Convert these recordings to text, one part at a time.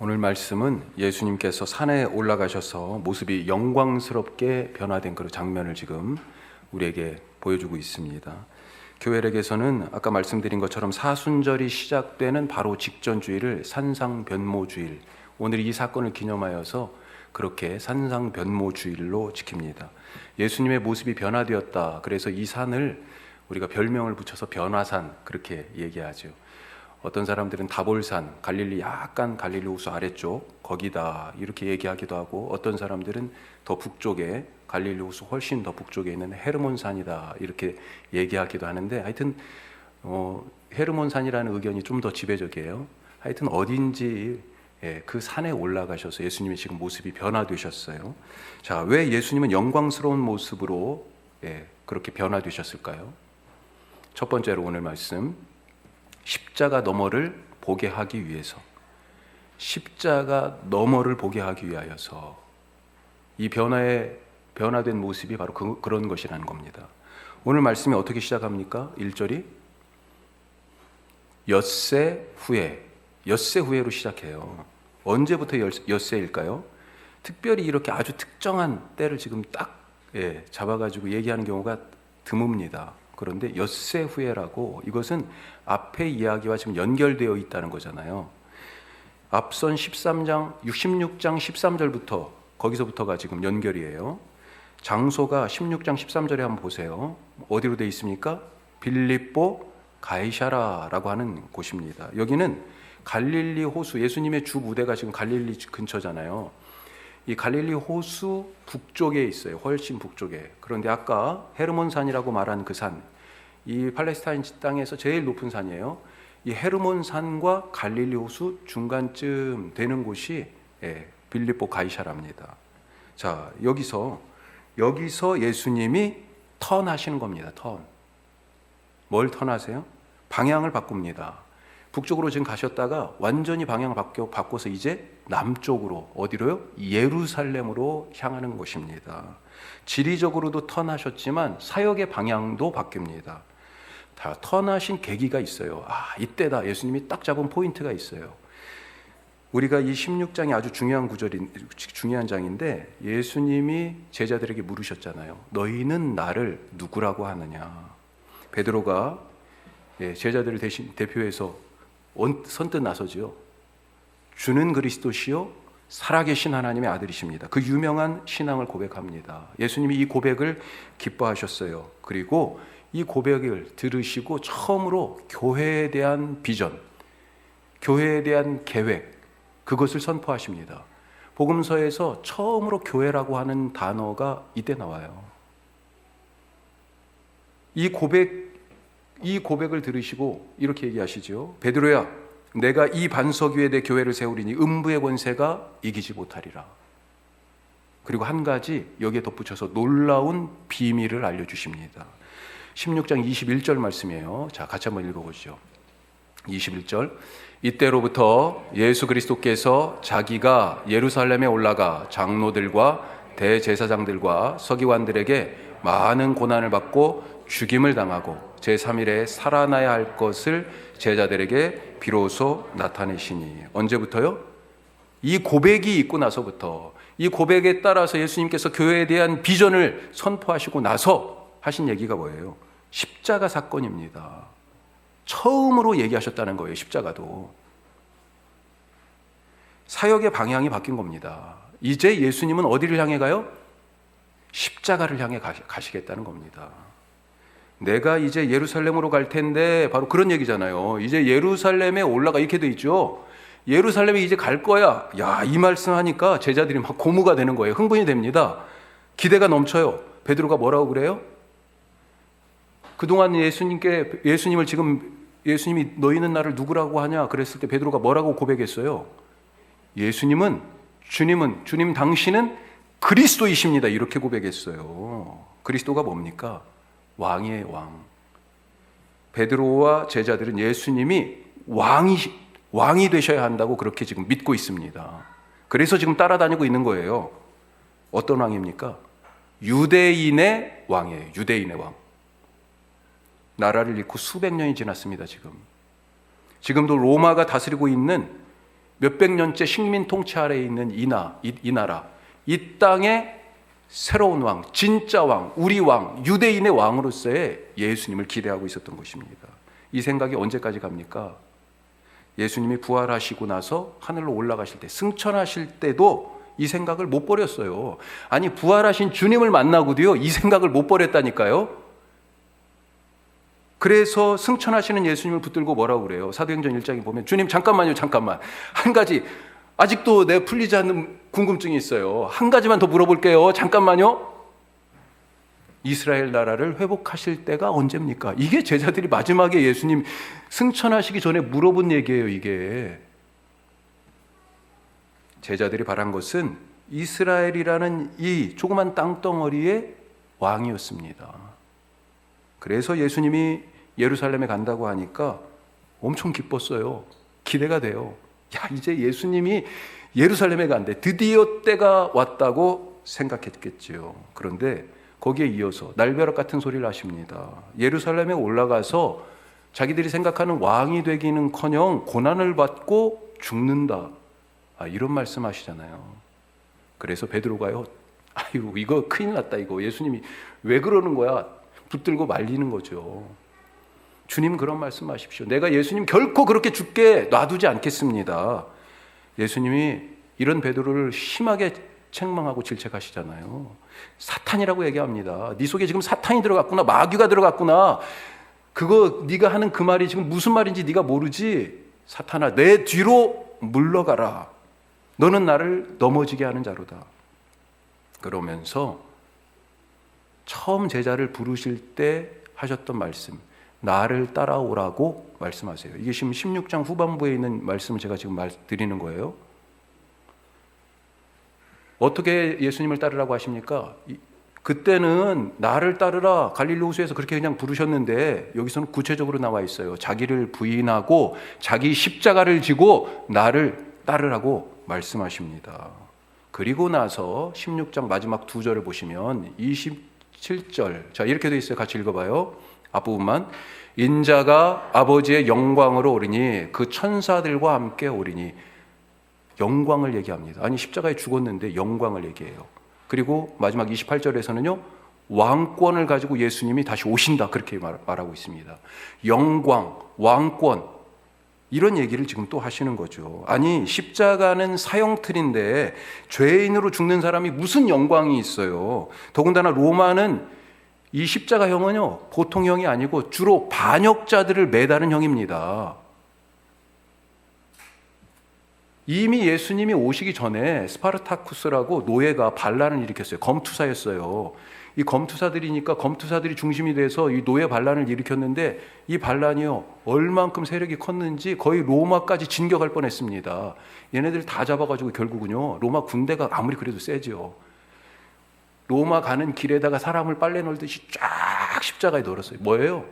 오늘 말씀은 예수님께서 산에 올라가셔서 모습이 영광스럽게 변화된 그런 장면을 지금 우리에게 보여주고 있습니다. 교회歴에서는 아까 말씀드린 것처럼 사순절이 시작되는 바로 직전 주일을 산상변모주일, 오늘 이 사건을 기념하여서 그렇게 산상변모주일로 지킵니다. 예수님의 모습이 변화되었다. 그래서 이 산을 우리가 별명을 붙여서 변화산 그렇게 얘기하죠. 어떤 사람들은 다볼산, 갈릴리 약간 갈릴리 호수 아래쪽 거기다 이렇게 얘기하기도 하고, 어떤 사람들은 더 북쪽에 갈릴리 호수 훨씬 더 북쪽에 있는 헤르몬산이다 이렇게 얘기하기도 하는데, 하여튼 헤르몬산이라는 의견이 좀 더 지배적이에요. 하여튼 어딘지 그 산에 올라가셔서 예수님이 지금 모습이 변화되셨어요. 자, 왜 예수님은 영광스러운 모습으로 그렇게 변화되셨을까요? 첫 번째로 오늘 말씀, 십자가 너머를 보게 하기 위해서, 십자가 너머를 보게 하기 위하여서 이 변화된 모습이 바로 그런 것이라는 겁니다. 오늘 말씀이 어떻게 시작합니까? 1절이 엿새 후에로 시작해요. 언제부터 엿새일까요? 특별히 이렇게 아주 특정한 때를 지금 딱 잡아가지고 얘기하는 경우가 드뭅니다. 그런데 엿새 후에라고, 이것은 앞의 이야기와 지금 연결되어 있다는 거잖아요. 앞선 16장 13절부터 거기서부터가 지금 연결이에요. 장소가 16장 13절에 한번 보세요. 어디로 되어 있습니까? 빌립보 가이사라라고 하는 곳입니다. 여기는 갈릴리 호수, 예수님의 주 무대가 지금 갈릴리 근처잖아요. 이 갈릴리 호수 북쪽에 있어요. 훨씬 북쪽에. 그런데 아까 헤르몬산이라고 말한 그 산, 이 팔레스타인 땅에서 제일 높은 산이에요. 이 헤르몬산과 갈릴리 호수 중간쯤 되는 곳이 빌립보 가이사라입니다. 자, 여기서 예수님이 턴하시는 겁니다. 뭘 턴하세요? 방향을 바꿉니다. 북쪽으로 지금 가셨다가 완전히 방향을 바꿔서 이제 남쪽으로, 어디로요? 예루살렘으로 향하는 것입니다. 지리적으로도 턴하셨지만 사역의 방향도 바뀝니다. 다 턴하신 계기가 있어요. 이때다. 예수님이 딱 잡은 포인트가 있어요. 우리가 이 16장이 아주 중요한 장인데, 예수님이 제자들에게 물으셨잖아요. 너희는 나를 누구라고 하느냐? 베드로가 제자들을 대표해서 선뜻 나서죠. 주는 그리스도시요 살아계신 하나님의 아들이십니다. 그 유명한 신앙을 고백합니다. 예수님이 이 고백을 기뻐하셨어요. 그리고 이 고백을 들으시고 처음으로 교회에 대한 비전, 교회에 대한 계획, 그것을 선포하십니다. 복음서에서 처음으로 교회라고 하는 단어가 이때 나와요. 이 고백을 들으시고 이렇게 얘기하시죠. 베드로야, 내가 이 반석 위에 내 교회를 세우리니 음부의 권세가 이기지 못하리라. 그리고 한 가지 여기에 덧붙여서 놀라운 비밀을 알려주십니다. 16장 21절 말씀이에요. 자, 같이 한번 읽어보시죠. 21절, 이때로부터 예수 그리스도께서 자기가 예루살렘에 올라가 장로들과 대제사장들과 서기관들에게 많은 고난을 받고 죽임을 당하고 제3일에 살아나야 할 것을 제자들에게 비로소 나타내시니. 언제부터요? 이 고백이 있고 나서부터, 이 고백에 따라서 예수님께서 교회에 대한 비전을 선포하시고 나서 하신 얘기가 뭐예요? 십자가 사건입니다. 처음으로 얘기하셨다는 거예요. 십자가도. 사역의 방향이 바뀐 겁니다. 이제 예수님은 어디를 향해 가요? 십자가를 향해 가시겠다는 겁니다. 내가 이제 예루살렘으로 갈 텐데, 바로 그런 얘기잖아요. 이제 예루살렘에 올라가, 이렇게 돼 있죠. 예루살렘에 이제 갈 거야. 야, 이 말씀 하니까 제자들이 막 고무가 되는 거예요. 흥분이 됩니다. 기대가 넘쳐요. 베드로가 뭐라고 그래요? 그동안 예수님을 지금 예수님이 너희는 나를 누구라고 하냐 그랬을 때 베드로가 뭐라고 고백했어요? 주님 당신은 그리스도이십니다. 이렇게 고백했어요. 그리스도가 뭡니까? 왕이에요, 왕. 베드로와 제자들은 예수님이 왕이 되셔야 한다고 그렇게 지금 믿고 있습니다. 그래서 지금 따라다니고 있는 거예요. 어떤 왕입니까? 유대인의 왕이에요. 유대인의 왕. 나라를 잃고 수백 년이 지났습니다. 지금도 로마가 다스리고 있는 몇백 년째 식민 통치 아래에 있는 이 나라, 이 땅의 새로운 왕, 진짜 왕, 우리 왕, 유대인의 왕으로서의 예수님을 기대하고 있었던 것입니다. 이 생각이 언제까지 갑니까? 예수님이 부활하시고 나서 하늘로 올라가실 때, 승천하실 때도 이 생각을 못 버렸어요. 아니, 부활하신 주님을 만나고도요, 이 생각을 못 버렸다니까요. 그래서 승천하시는 예수님을 붙들고 뭐라고 그래요? 사도행전 1장에 보면, 주님 잠깐만요, 잠깐만. 한 가지, 아직도 내 풀리지 않는 궁금증이 있어요. 한 가지만 더 물어볼게요. 잠깐만요. 이스라엘 나라를 회복하실 때가 언제입니까? 이게 제자들이 마지막에 예수님 승천하시기 전에 물어본 얘기예요, 이게. 제자들이 바란 것은 이스라엘이라는 이 조그만 땅덩어리의 왕이었습니다. 그래서 예수님이 예루살렘에 간다고 하니까 엄청 기뻤어요. 기대가 돼요. 야, 이제 예수님이 예루살렘에 간대. 드디어 때가 왔다고 생각했겠지요. 그런데 거기에 이어서 날벼락 같은 소리를 하십니다. 예루살렘에 올라가서 자기들이 생각하는 왕이 되기는커녕 고난을 받고 죽는다. 이런 말씀하시잖아요. 그래서 베드로가요, 아이고 이거 큰일 났다. 이거 예수님이 왜 그러는 거야? 붙들고 말리는 거죠. 주님 그런 말씀하십시오. 내가 예수님 결코 그렇게 죽게 놔두지 않겠습니다. 예수님이 이런 베드로를 심하게 책망하고 질책하시잖아요. 사탄이라고 얘기합니다. 네 속에 지금 사탄이 들어갔구나, 마귀가 들어갔구나. 그거 네가 하는 그 말이 지금 무슨 말인지 네가 모르지. 사탄아, 내 뒤로 물러가라. 너는 나를 넘어지게 하는 자로다. 그러면서 처음 제자를 부르실 때 하셨던 말씀, 나를 따라오라고 말씀하세요. 이게 지금 16장 후반부에 있는 말씀을 제가 지금 드리는 거예요. 어떻게 예수님을 따르라고 하십니까? 그때는 나를 따르라 갈릴리 호수에서 그렇게 그냥 부르셨는데 여기서는 구체적으로 나와 있어요. 자기를 부인하고 자기 십자가를 지고 나를 따르라고 말씀하십니다. 그리고 나서 16장 마지막 두 절을 보시면 27절, 자 이렇게 돼 있어요. 같이 읽어봐요. 앞부분만. 인자가 아버지의 영광으로 오리니 그 천사들과 함께 오리니. 영광을 얘기합니다. 아니 십자가에 죽었는데 영광을 얘기해요. 그리고 마지막 28절에서는요, 왕권을 가지고 예수님이 다시 오신다, 그렇게 말하고 있습니다. 영광, 왕권, 이런 얘기를 지금 또 하시는 거죠. 아니 십자가는 사형틀인데 죄인으로 죽는 사람이 무슨 영광이 있어요. 더군다나 로마는 이 십자가형은요 보통 형이 아니고 주로 반역자들을 매다는 형입니다. 이미 예수님이 오시기 전에 스파르타쿠스라고 노예가 반란을 일으켰어요. 검투사였어요. 이 검투사들이니까 검투사들이 중심이 돼서 이 노예 반란을 일으켰는데 이 반란이요 얼만큼 세력이 컸는지 거의 로마까지 진격할 뻔했습니다. 얘네들 다 잡아가지고 결국은요 로마 군대가 아무리 그래도 세죠. 로마 가는 길에다가 사람을 빨래 널듯이 쫙 십자가에 널었어요. 뭐예요?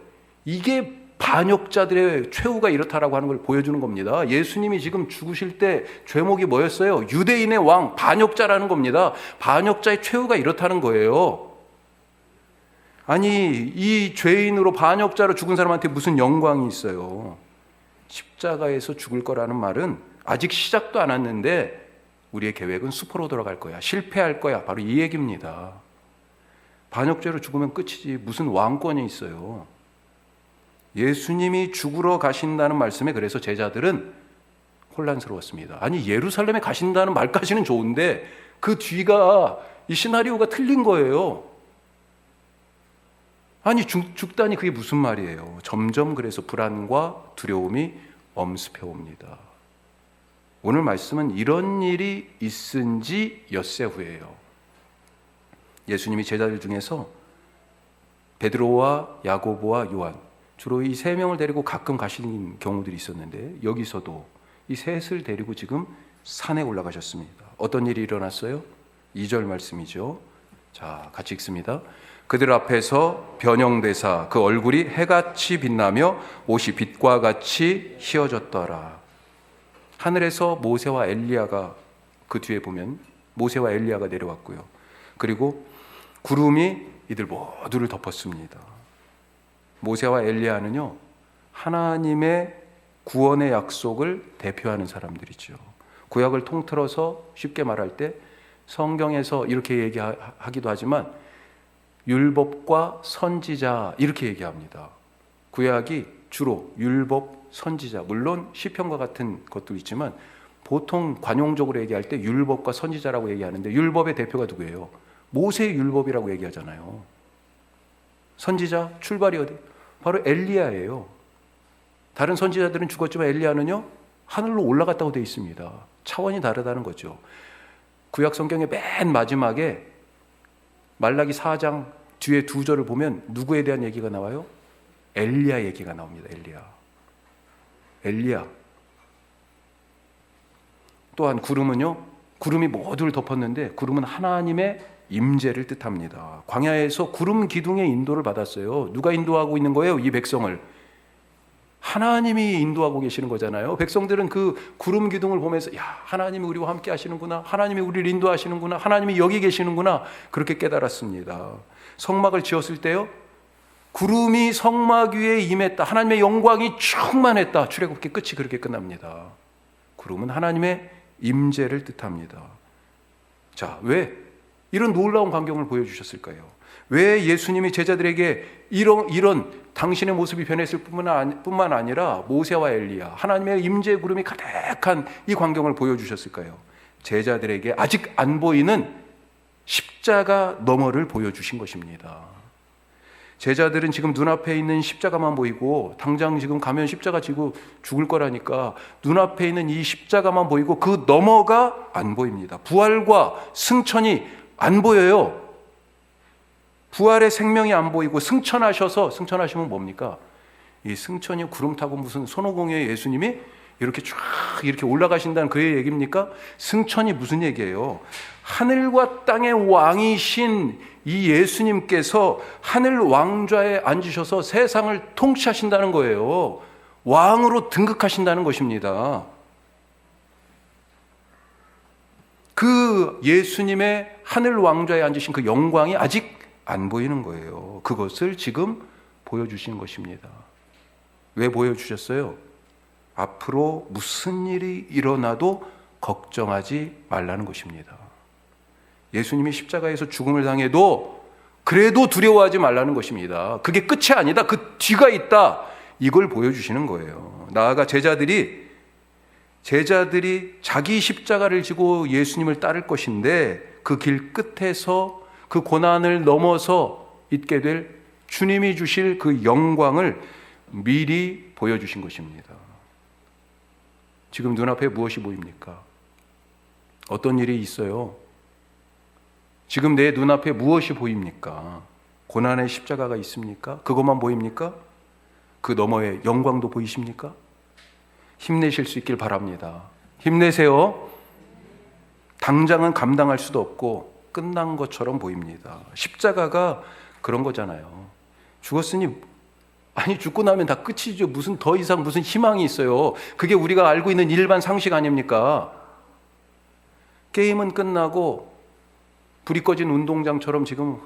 이게 반역자들의 최후가 이렇다라고 하는 걸 보여주는 겁니다. 예수님이 지금 죽으실 때 죄목이 뭐였어요? 유대인의 왕, 반역자라는 겁니다. 반역자의 최후가 이렇다는 거예요. 아니 이 죄인으로 반역자로 죽은 사람한테 무슨 영광이 있어요? 십자가에서 죽을 거라는 말은 아직 시작도 안 했는데 우리의 계획은 수포로 돌아갈 거야. 실패할 거야. 바로 이 얘기입니다. 반역죄로 죽으면 끝이지 무슨 왕권이 있어요. 예수님이 죽으러 가신다는 말씀에 그래서 제자들은 혼란스러웠습니다. 아니 예루살렘에 가신다는 말까지는 좋은데 그 뒤가 이 시나리오가 틀린 거예요. 아니 죽다니 그게 무슨 말이에요. 점점 그래서 불안과 두려움이 엄습해 옵니다. 오늘 말씀은 이런 일이 있은 지 엿새 후예요. 예수님이 제자들 중에서 베드로와 야고보와 요한, 주로 이 세 명을 데리고 가끔 가시는 경우들이 있었는데 여기서도 이 셋을 데리고 지금 산에 올라가셨습니다. 어떤 일이 일어났어요? 2절 말씀이죠. 자, 같이 읽습니다. 그들 앞에서 변형되사 그 얼굴이 해같이 빛나며 옷이 빛과 같이 희어졌더라. 하늘에서 모세와 엘리야가, 그 뒤에 보면 모세와 엘리야가 내려왔고요. 그리고 구름이 이들 모두를 덮었습니다. 모세와 엘리야는요 하나님의 구원의 약속을 대표하는 사람들이죠. 구약을 통틀어서 쉽게 말할 때 성경에서 이렇게 얘기하기도 하지만 율법과 선지자 이렇게 얘기합니다. 구약이 주로 율법, 선지자, 물론 시편과 같은 것도 있지만 보통 관용적으로 얘기할 때 율법과 선지자라고 얘기하는데 율법의 대표가 누구예요? 모세의 율법이라고 얘기하잖아요. 선지자 출발이 어디? 바로 엘리야예요. 다른 선지자들은 죽었지만 엘리야는요 하늘로 올라갔다고 되어 있습니다. 차원이 다르다는 거죠. 구약 성경의 맨 마지막에 말라기 4장 뒤에 2절을 보면 누구에 대한 얘기가 나와요? 엘리야 얘기가 나옵니다. 엘리야. 또한 구름은요, 구름이 모두를 덮었는데 구름은 하나님의 임재를 뜻합니다. 광야에서 구름 기둥의 인도를 받았어요. 누가 인도하고 있는 거예요? 이 백성을. 하나님이 인도하고 계시는 거잖아요. 백성들은 그 구름 기둥을 보면서 야, 하나님이 우리와 함께 하시는구나. 하나님이 우리를 인도하시는구나. 하나님이 여기 계시는구나. 그렇게 깨달았습니다. 성막을 지었을 때요, 구름이 성막 위에 임했다. 하나님의 영광이 충만했다. 출애굽기 끝이 그렇게 끝납니다. 구름은 하나님의 임재를 뜻합니다. 자, 왜 이런 놀라운 광경을 보여주셨을까요? 왜 예수님이 제자들에게 이런 당신의 모습이 변했을 뿐만 아니라 모세와 엘리야, 하나님의 임재 구름이 가득한 이 광경을 보여주셨을까요? 제자들에게 아직 안 보이는 십자가 너머를 보여주신 것입니다. 제자들은 지금 눈앞에 있는 십자가만 보이고 당장 지금 가면 십자가 지고 죽을 거라니까 눈앞에 있는 이 십자가만 보이고 그 너머가 안 보입니다. 부활과 승천이 안 보여요. 부활의 생명이 안 보이고 승천하시면 뭡니까? 이 승천이 구름 타고 무슨 손오공의 예수님이 이렇게 쫙 이렇게 올라가신다는 그의 얘기입니까? 승천이 무슨 얘기예요? 하늘과 땅의 왕이신 이 예수님께서 하늘 왕좌에 앉으셔서 세상을 통치하신다는 거예요. 왕으로 등극하신다는 것입니다. 그 예수님의 하늘 왕좌에 앉으신 그 영광이 아직 안 보이는 거예요. 그것을 지금 보여주신 것입니다. 왜 보여주셨어요? 앞으로 무슨 일이 일어나도 걱정하지 말라는 것입니다. 예수님이 십자가에서 죽음을 당해도 그래도 두려워하지 말라는 것입니다. 그게 끝이 아니다. 그 뒤가 있다. 이걸 보여주시는 거예요. 나아가 제자들이 자기 십자가를 지고 예수님을 따를 것인데 그 길 끝에서 그 고난을 넘어서 있게 될 주님이 주실 그 영광을 미리 보여주신 것입니다. 지금 눈앞에 무엇이 보입니까? 어떤 일이 있어요? 지금 내 눈앞에 무엇이 보입니까? 고난의 십자가가 있습니까? 그것만 보입니까? 그 너머에 영광도 보이십니까? 힘내실 수 있길 바랍니다. 힘내세요. 당장은 감당할 수도 없고 끝난 것처럼 보입니다. 십자가가 그런 거잖아요. 죽었으니 죽고 나면 다 끝이죠. 무슨 더 이상 무슨 희망이 있어요. 그게 우리가 알고 있는 일반 상식 아닙니까? 게임은 끝나고 불이 꺼진 운동장처럼 지금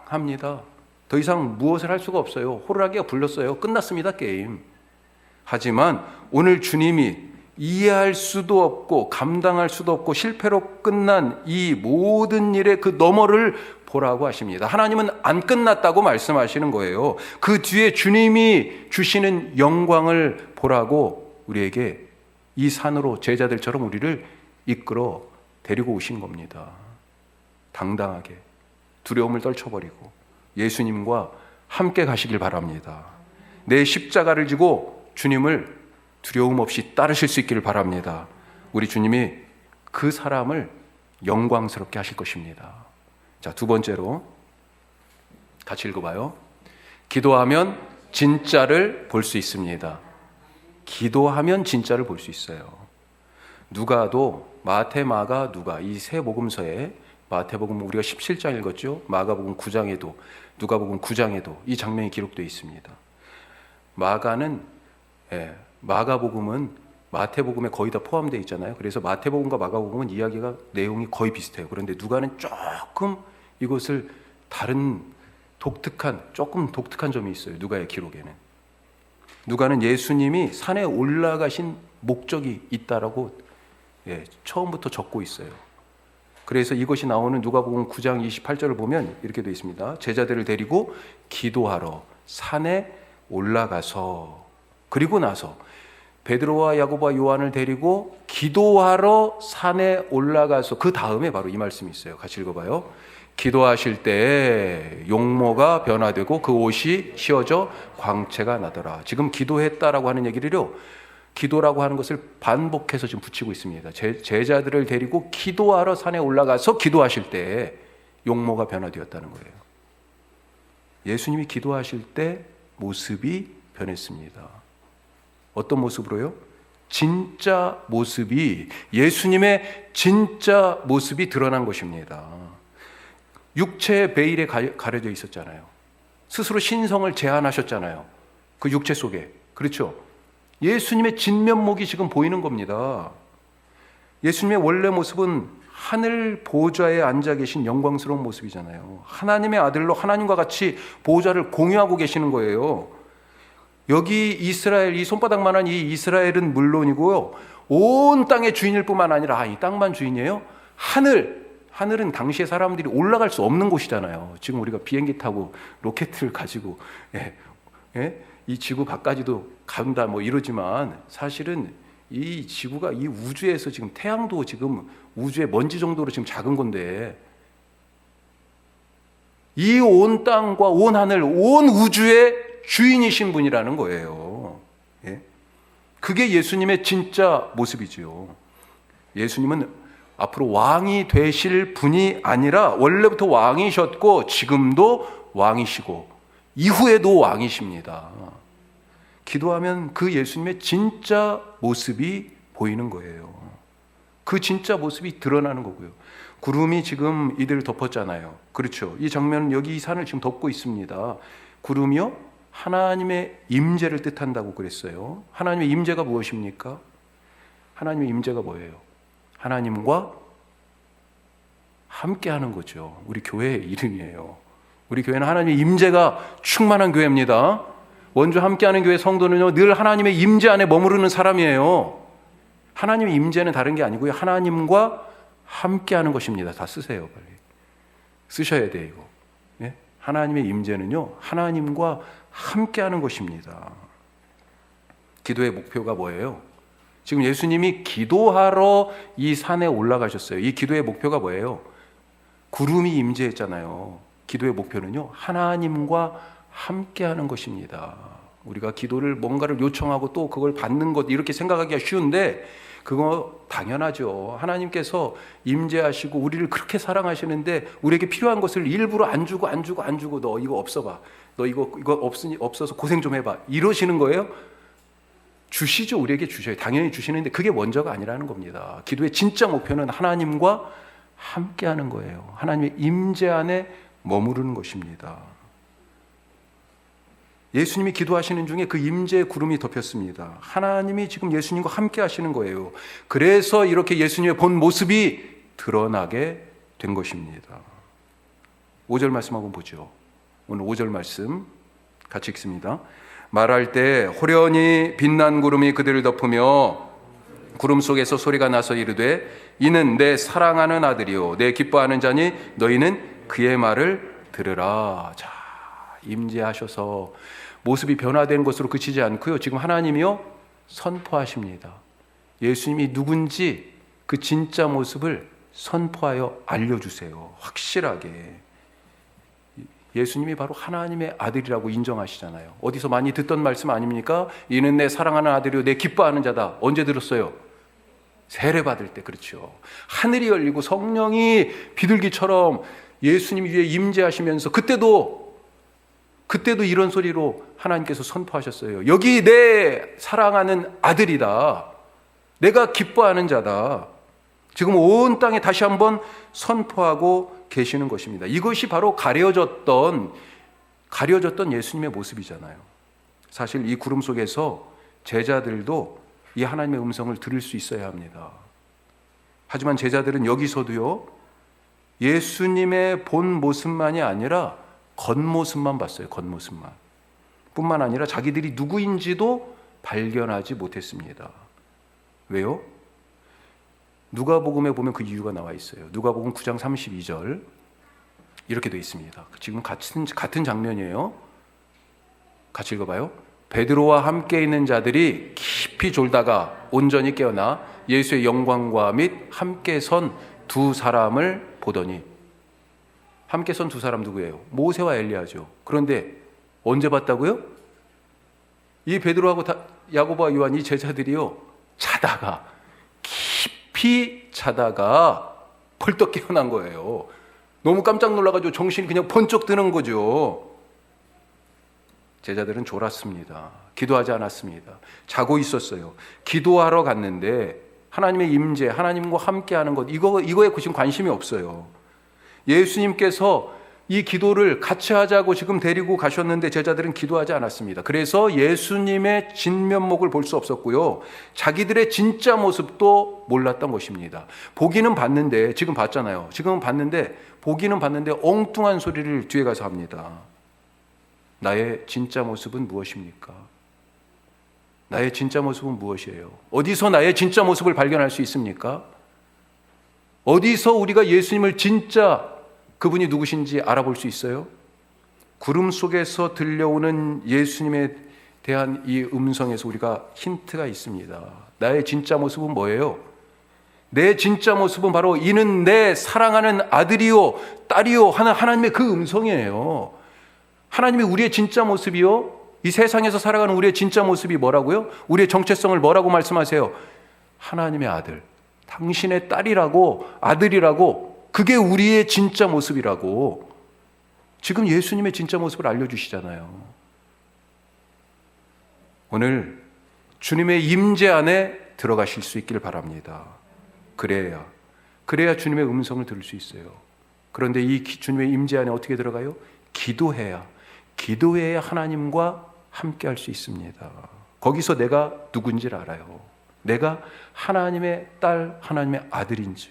휑합니다. 더 이상 무엇을 할 수가 없어요. 호루라기가 불렀어요. 끝났습니다, 게임. 하지만 오늘 주님이 이해할 수도 없고 감당할 수도 없고 실패로 끝난 이 모든 일의 그 너머를 보라고 하십니다. 하나님은 안 끝났다고 말씀하시는 거예요. 그 뒤에 주님이 주시는 영광을 보라고 우리에게 이 산으로 제자들처럼 우리를 이끌어 데리고 오신 겁니다. 당당하게 두려움을 떨쳐버리고 예수님과 함께 가시길 바랍니다. 내 십자가를 지고 주님을 두려움 없이 따르실 수 있기를 바랍니다. 우리 주님이 그 사람을 영광스럽게 하실 것입니다. 자, 두 번째로 같이 읽어봐요. 기도하면 진짜를 볼 수 있습니다. 기도하면 진짜를 볼 수 있어요. 누가도 마태, 마가, 누가 이 세 복음서에 마태복음 우리가 17장 읽었죠. 마가복음 9장에도 누가복음 9장에도 이 장면이 기록되어 있습니다. 마가복음은 마태복음에 거의 다 포함되어 있잖아요. 그래서 마태복음과 마가복음은 이야기가 내용이 거의 비슷해요. 그런데 누가는 조금 이것을 다른 조금 독특한 점이 있어요. 누가의 기록에는. 누가는 예수님이 산에 올라가신 목적이 있다라고 처음부터 적고 있어요. 그래서 이것이 나오는 누가복음 9장 28절을 보면 이렇게 되어 있습니다. 제자들을 데리고 기도하러 산에 올라가서, 그리고 나서 베드로와 야고보와 요한을 데리고 기도하러 산에 올라가서, 그 다음에 바로 이 말씀이 있어요. 같이 읽어봐요. 기도하실 때 용모가 변화되고 그 옷이 휘어져 광채가 나더라. 지금 기도했다라고 하는 얘기를요, 기도라고 하는 것을 반복해서 지금 붙이고 있습니다. 제자들을 데리고 기도하러 산에 올라가서 기도하실 때 용모가 변화되었다는 거예요. 예수님이 기도하실 때 모습이 변했습니다. 어떤 모습으로요? 진짜 모습이, 예수님의 진짜 모습이 드러난 것입니다. 육체의 베일에 가려져 있었잖아요. 스스로 신성을 제한하셨잖아요. 그 육체 속에. 그렇죠? 예수님의 진면목이 지금 보이는 겁니다. 예수님의 원래 모습은 하늘 보좌에 앉아 계신 영광스러운 모습이잖아요. 하나님의 아들로 하나님과 같이 보좌를 공유하고 계시는 거예요. 여기 이스라엘, 이 손바닥만한 이 이스라엘은 물론이고요, 온 땅의 주인일 뿐만 아니라, 이 땅만 주인이에요? 하늘은 당시에 사람들이 올라갈 수 없는 곳이잖아요. 지금 우리가 비행기 타고 로켓을 가지고 이 지구 밖까지도 간다 뭐 이러지만, 사실은 이 지구가 이 우주에서 지금 태양도 지금 우주의 먼지 정도로 지금 작은 건데, 이 온 땅과 온 하늘, 온 우주의 주인이신 분이라는 거예요. 그게 예수님의 진짜 모습이지요. 예수님은 앞으로 왕이 되실 분이 아니라 원래부터 왕이셨고 지금도 왕이시고 이후에도 왕이십니다. 기도하면 그 예수님의 진짜 모습이 보이는 거예요. 그 진짜 모습이 드러나는 거고요. 구름이 지금 이들을 덮었잖아요. 그렇죠? 이 장면은 여기 이 산을 지금 덮고 있습니다. 구름이요? 하나님의 임재를 뜻한다고 그랬어요. 하나님의 임재가 무엇입니까? 하나님의 임재가 뭐예요? 하나님과 함께하는 거죠. 우리 교회의 이름이에요. 우리 교회는 하나님의 임재가 충만한 교회입니다. 원주 함께하는 교회 성도는요, 늘 하나님의 임재 안에 머무르는 사람이에요. 하나님의 임재는 다른 게 아니고요, 하나님과 함께하는 것입니다. 다 쓰세요, 빨리. 쓰셔야 돼요, 이거. 하나님의 임재는요, 하나님과 함께하는 것입니다. 기도의 목표가 뭐예요? 지금 예수님이 기도하러 이 산에 올라가셨어요. 이 기도의 목표가 뭐예요? 구름이 임재했잖아요. 기도의 목표는요, 하나님과 함께하는 것입니다. 우리가 기도를 뭔가를 요청하고 또 그걸 받는 것, 이렇게 생각하기가 쉬운데 그거 당연하죠. 하나님께서 임재하시고 우리를 그렇게 사랑하시는데 우리에게 필요한 것을 일부러 안 주고 너 이거 없어봐, 너 이거 없어서 고생 좀 해봐, 이러시는 거예요? 주시죠. 우리에게 주셔요. 당연히 주시는데 그게 먼저가 아니라는 겁니다. 기도의 진짜 목표는 하나님과 함께하는 거예요. 하나님의 임재 안에 머무르는 것입니다. 예수님이 기도하시는 중에 그 임재의 구름이 덮였습니다. 하나님이 지금 예수님과 함께 하시는 거예요. 그래서 이렇게 예수님의 본 모습이 드러나게 된 것입니다. 5절 말씀 한번 보죠. 오늘 5절 말씀 같이 읽습니다. 말할 때 호련히 빛난 구름이 그들을 덮으며 구름 속에서 소리가 나서 이르되 이는 내 사랑하는 아들이요 내 기뻐하는 자니 너희는 그의 말을 들으라. 자, 임재하셔서 모습이 변화된 것으로 그치지 않고요, 지금 하나님이요 선포하십니다. 예수님이 누군지 그 진짜 모습을 선포하여 알려주세요. 확실하게. 예수님이 바로 하나님의 아들이라고 인정하시잖아요. 어디서 많이 듣던 말씀 아닙니까? 이는 내 사랑하는 아들이요 내 기뻐하는 자다. 언제 들었어요? 세례 받을 때. 그렇죠. 하늘이 열리고 성령이 비둘기처럼 예수님 위에 임재하시면서 그때도 이런 소리로 하나님께서 선포하셨어요. 여기 내 사랑하는 아들이다. 내가 기뻐하는 자다. 지금 온 땅에 다시 한번 선포하고 계시는 것입니다. 이것이 바로 가려졌던 예수님의 모습이잖아요. 사실 이 구름 속에서 제자들도 이 하나님의 음성을 들을 수 있어야 합니다. 하지만 제자들은 여기서도요, 예수님의 본 모습만이 아니라 겉모습만 봤어요. 겉모습만. 뿐만 아니라 자기들이 누구인지도 발견하지 못했습니다. 왜요? 누가복음에 보면 그 이유가 나와 있어요. 누가복음 9장 32절 이렇게 되어 있습니다. 지금 같은 장면이에요. 같이 읽어봐요. 베드로와 함께 있는 자들이 깊이 졸다가 온전히 깨어나 예수의 영광과 및 함께 선 두 사람을 보더니, 함께 선 두 사람 누구예요? 모세와 엘리야죠. 그런데 언제 봤다고요? 이 베드로하고 야고보와 요한 이 제자들이요, 자다가, 깊이 자다가 벌떡 깨어난 거예요. 너무 깜짝 놀라가지고 정신이 그냥 번쩍 드는 거죠. 제자들은 졸았습니다. 기도하지 않았습니다. 자고 있었어요. 기도하러 갔는데 하나님의 임재, 하나님과 함께하는 것, 이거에 지금 관심이 없어요. 예수님께서 이 기도를 같이 하자고 지금 데리고 가셨는데 제자들은 기도하지 않았습니다. 그래서 예수님의 진면목을 볼 수 없었고요, 자기들의 진짜 모습도 몰랐던 것입니다. 보기는 봤는데, 지금 봤잖아요. 지금은 봤는데, 보기는 봤는데 엉뚱한 소리를 뒤에 가서 합니다. 나의 진짜 모습은 무엇입니까? 나의 진짜 모습은 무엇이에요? 어디서 나의 진짜 모습을 발견할 수 있습니까? 어디서 우리가 예수님을 진짜 그분이 누구신지 알아볼 수 있어요? 구름 속에서 들려오는 예수님에 대한 이 음성에서 우리가 힌트가 있습니다. 나의 진짜 모습은 뭐예요? 내 진짜 모습은 바로 이는 내 사랑하는 아들이요 딸이요 하는 하나님의 그 음성이에요. 하나님이 우리의 진짜 모습이요, 이 세상에서 살아가는 우리의 진짜 모습이 뭐라고요? 우리의 정체성을 뭐라고 말씀하세요? 하나님의 아들, 당신의 딸이라고, 아들이라고, 그게 우리의 진짜 모습이라고 지금 예수님의 진짜 모습을 알려주시잖아요. 오늘 주님의 임재 안에 들어가실 수 있기를 바랍니다. 그래야 주님의 음성을 들을 수 있어요. 그런데 이 주님의 임재 안에 어떻게 들어가요? 기도해야 하나님과 함께 할 수 있습니다. 거기서 내가 누군지를 알아요. 내가 하나님의 딸, 하나님의 아들인지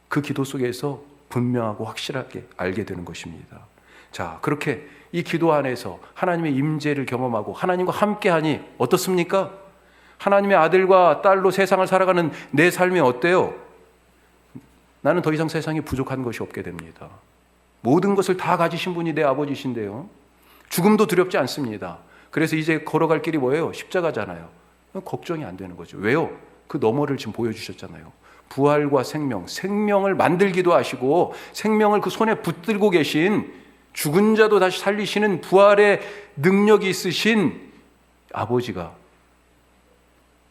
그 기도 속에서 분명하고 확실하게 알게 되는 것입니다. 자, 그렇게 이 기도 안에서 하나님의 임재를 경험하고 하나님과 함께하니 어떻습니까? 하나님의 아들과 딸로 세상을 살아가는 내 삶이 어때요? 나는 더 이상 세상에 부족한 것이 없게 됩니다. 모든 것을 다 가지신 분이 내 아버지신데요, 죽음도 두렵지 않습니다. 그래서 이제 걸어갈 길이 뭐예요? 십자가잖아요. 걱정이 안 되는 거죠. 왜요? 그 너머를 지금 보여주셨잖아요. 부활과 생명을 만들기도 하시고 생명을 그 손에 붙들고 계신, 죽은 자도 다시 살리시는 부활의 능력이 있으신 아버지가,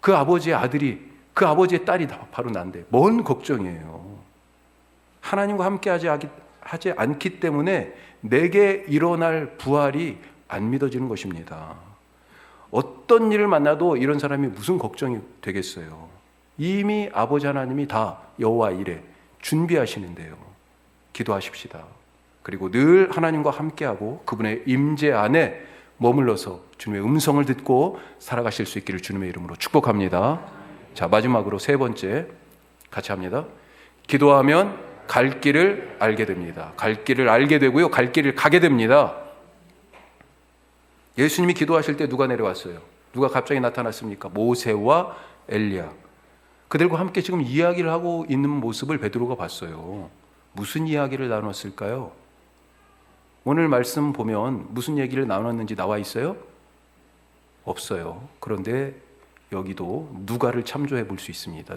그 아버지의 아들이, 그 아버지의 딸이 바로 난데 뭔 걱정이에요? 하나님과 함께 하지 않기 때문에 내게 일어날 부활이 안 믿어지는 것입니다. 어떤 일을 만나도 이런 사람이 무슨 걱정이 되겠어요? 이미 아버지 하나님이 다 여호와 이레 준비하시는데요. 기도하십시다. 그리고 늘 하나님과 함께하고 그분의 임재 안에 머물러서 주님의 음성을 듣고 살아가실 수 있기를 주님의 이름으로 축복합니다. 자, 마지막으로 세 번째 같이 합니다. 기도하면 갈 길을 알게 됩니다. 갈 길을 알게 되고요, 갈 길을 가게 됩니다. 예수님이 기도하실 때 누가 내려왔어요? 누가 갑자기 나타났습니까? 모세와 엘리야. 그들과 함께 지금 이야기를 하고 있는 모습을 베드로가 봤어요. 무슨 이야기를 나눴을까요? 오늘 말씀 보면 무슨 얘기를 나눴는지 나와 있어요? 없어요. 그런데 여기도 누가를 참조해 볼 수 있습니다.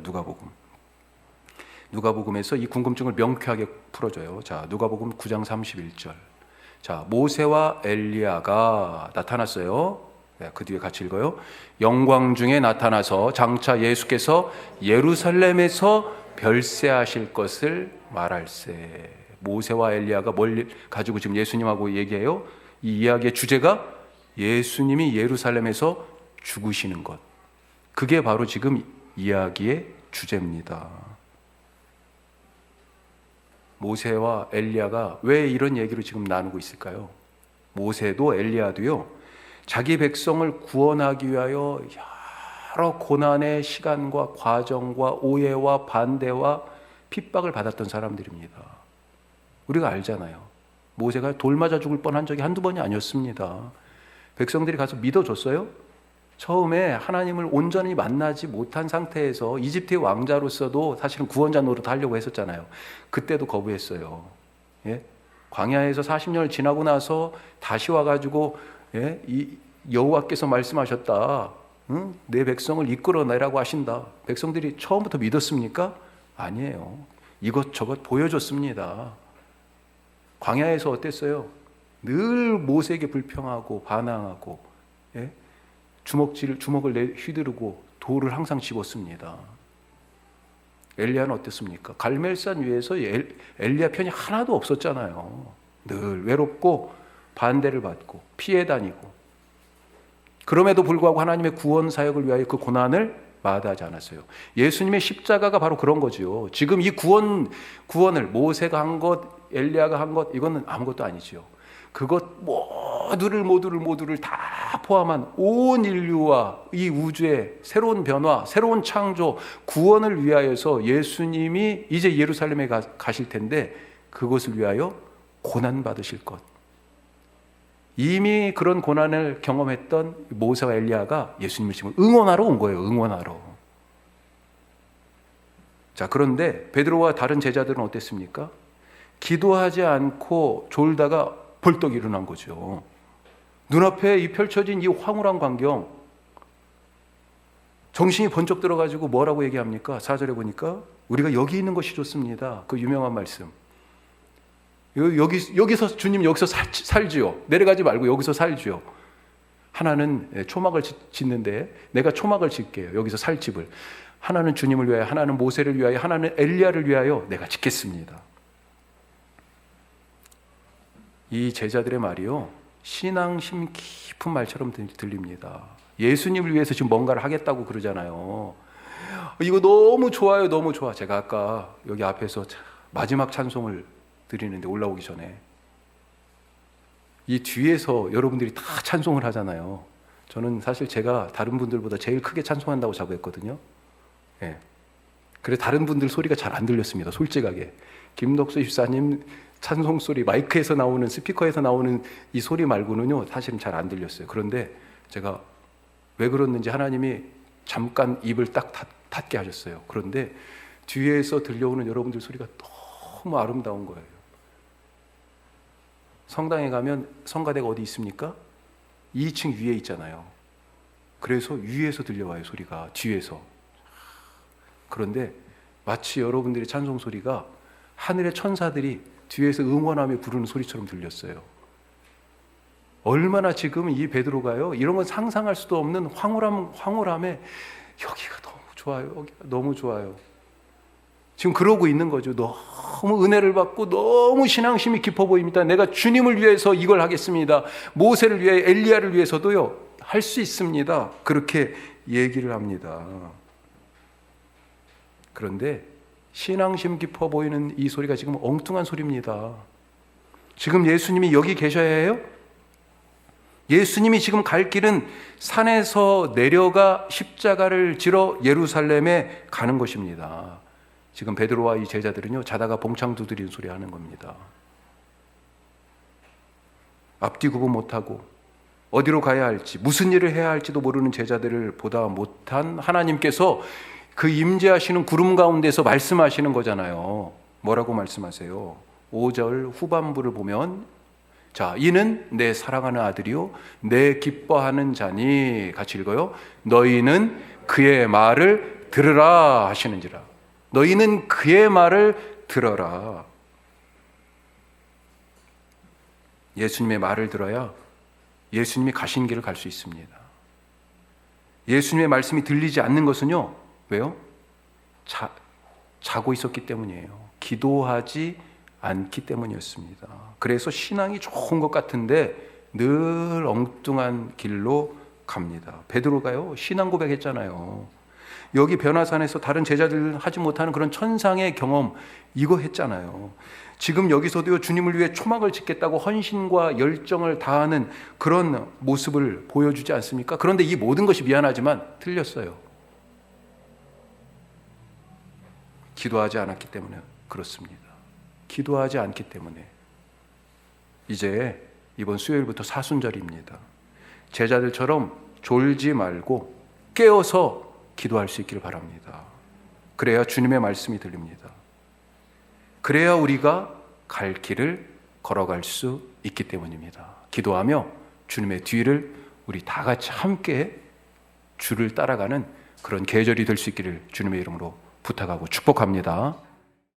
누가복음에서 이 궁금증을 명쾌하게 풀어줘요. 자, 누가복음 9장 31절. 자, 모세와 엘리야가 나타났어요. 네, 그 뒤에 같이 읽어요. 영광 중에 나타나서 장차 예수께서 예루살렘에서 별세하실 것을 말할세. 모세와 엘리야가 뭘 가지고 지금 예수님하고 얘기해요? 이 이야기의 주제가 예수님이 예루살렘에서 죽으시는 것. 그게 바로 지금 이야기의 주제입니다. 모세와 엘리야가 왜 이런 얘기를 지금 나누고 있을까요? 모세도 엘리야도요, 자기 백성을 구원하기 위하여 여러 고난의 시간과 과정과 오해와 반대와 핍박을 받았던 사람들입니다. 우리가 알잖아요. 모세가 돌 맞아 죽을 뻔한 적이 한두 번이 아니었습니다. 백성들이 가서 믿어줬어요? 처음에 하나님을 온전히 만나지 못한 상태에서 이집트의 왕자로서도 사실은 구원자 노릇하려고 했었잖아요. 그때도 거부했어요. 예? 광야에서 40년을 지나고 나서 다시 와가지고 예? 이 여호와께서 말씀하셨다. 응? 내 백성을 이끌어내라고 하신다. 백성들이 처음부터 믿었습니까? 아니에요. 이것저것 보여줬습니다. 광야에서 어땠어요? 늘 모세에게 불평하고 반항하고 예? 주먹을 휘두르고 돌을 항상 집었습니다. 엘리야는 어땠습니까? 갈멜산 위에서 엘리야 편이 하나도 없었잖아요. 늘 외롭고 반대를 받고 피해 다니고 그럼에도 불구하고 하나님의 구원 사역을 위하여 그 고난을 마다하지 않았어요. 예수님의 십자가가 바로 그런 거지요. 지금 이 구원을 모세가 한 것, 엘리야가 한 것 이거는 아무것도 아니지요. 그것 모두를 다 포함한 온 인류와 이 우주의 새로운 변화, 새로운 창조, 구원을 위하여서 예수님이 이제 예루살렘에 가실 텐데 그것을 위하여 고난 받으실 것. 이미 그런 고난을 경험했던 모세와 엘리야가 예수님을 지금 응원하러 온 거예요. 응원하러. 자, 그런데 베드로와 다른 제자들은 어땠습니까? 기도하지 않고 졸다가 벌떡 일어난 거죠. 눈앞에 이 펼쳐진 이 황홀한 광경, 정신이 번쩍 들어가지고 뭐라고 얘기합니까? 4절에 보니까 우리가 여기 있는 것이 좋습니다. 그 유명한 말씀. 여기서 주님 여기서 살지요. 내려가지 말고 여기서 살지요. 하나는 초막을 짓는데 내가 초막을 짓게요. 여기서 살 집을. 하나는 주님을 위하여, 하나는 모세를 위하여, 하나는 엘리야를 위하여 내가 짓겠습니다. 이 제자들의 말이요, 신앙심 깊은 말처럼 들립니다. 예수님을 위해서 지금 뭔가를 하겠다고 그러잖아요. 이거 너무 좋아요, 너무 좋아. 제가 아까 여기 앞에서 마지막 찬송을 드리는데 올라오기 전에 이 뒤에서 여러분들이 다 찬송을 하잖아요. 저는 사실 제가 다른 분들보다 제일 크게 찬송한다고 자부했거든요. 예. 그래서 다른 분들 소리가 잘 안 들렸습니다. 솔직하게. 김덕수 집사님 찬송 소리, 마이크에서 나오는, 스피커에서 나오는 이 소리 말고는요, 사실은 잘 안 들렸어요. 그런데 제가 왜 그랬는지 하나님이 잠깐 입을 딱 닫게 하셨어요. 그런데 뒤에서 들려오는 여러분들 소리가 너무 아름다운 거예요. 성당에 가면 성가대가 어디 있습니까? 2층 위에 있잖아요. 그래서 위에서 들려와요, 소리가. 뒤에서. 그런데 마치 여러분들의 찬송 소리가 하늘의 천사들이 뒤에서 응원하며 부르는 소리처럼 들렸어요. 얼마나 지금 이 베드로가요, 이런 건 상상할 수도 없는 황홀함에 여기가 너무 좋아요. 여기가 너무 좋아요. 지금 그러고 있는 거죠. 너무 은혜를 받고 너무 신앙심이 깊어 보입니다. 내가 주님을 위해서 이걸 하겠습니다. 모세를 위해, 엘리야를 위해서도요, 할 수 있습니다. 그렇게 얘기를 합니다. 그런데 신앙심 깊어 보이는 이 소리가 지금 엉뚱한 소리입니다. 지금 예수님이 여기 계셔야 해요? 예수님이 지금 갈 길은 산에서 내려가 십자가를 지러 예루살렘에 가는 것입니다. 지금 베드로와 이 제자들은요, 자다가 봉창 두드리는 소리 하는 겁니다. 앞뒤 구분 못하고 어디로 가야 할지, 무슨 일을 해야 할지도 모르는 제자들을 보다 못한 하나님께서 그 임재하시는 구름 가운데서 말씀하시는 거잖아요. 뭐라고 말씀하세요? 5절 후반부를 보면, 자, 이는 내 사랑하는 아들이요 내 기뻐하는 자니, 같이 읽어요. 너희는 그의 말을 들으라 하시는지라. 너희는 그의 말을 들어라. 예수님의 말을 들어야 예수님이 가신 길을 갈 수 있습니다. 예수님의 말씀이 들리지 않는 것은요, 왜요? 자고 있었기 때문이에요. 기도하지 않기 때문이었습니다. 그래서 신앙이 좋은 것 같은데 늘 엉뚱한 길로 갑니다. 베드로가요, 신앙 고백했잖아요. 여기 변화산에서 다른 제자들 하지 못하는 그런 천상의 경험, 이거 했잖아요. 지금 여기서도요, 주님을 위해 초막을 짓겠다고 헌신과 열정을 다하는 그런 모습을 보여주지 않습니까? 그런데 이 모든 것이 미안하지만 틀렸어요. 기도하지 않았기 때문에 그렇습니다. 기도하지 않기 때문에. 이제 이번 수요일부터 사순절입니다. 제자들처럼 졸지 말고 깨어서 기도할 수 있기를 바랍니다. 그래야 주님의 말씀이 들립니다. 그래야 우리가 갈 길을 걸어갈 수 있기 때문입니다. 기도하며 주님의 뒤를 우리 다 같이 함께 주를 따라가는 그런 계절이 될 수 있기를 주님의 이름으로 부탁하고 축복합니다.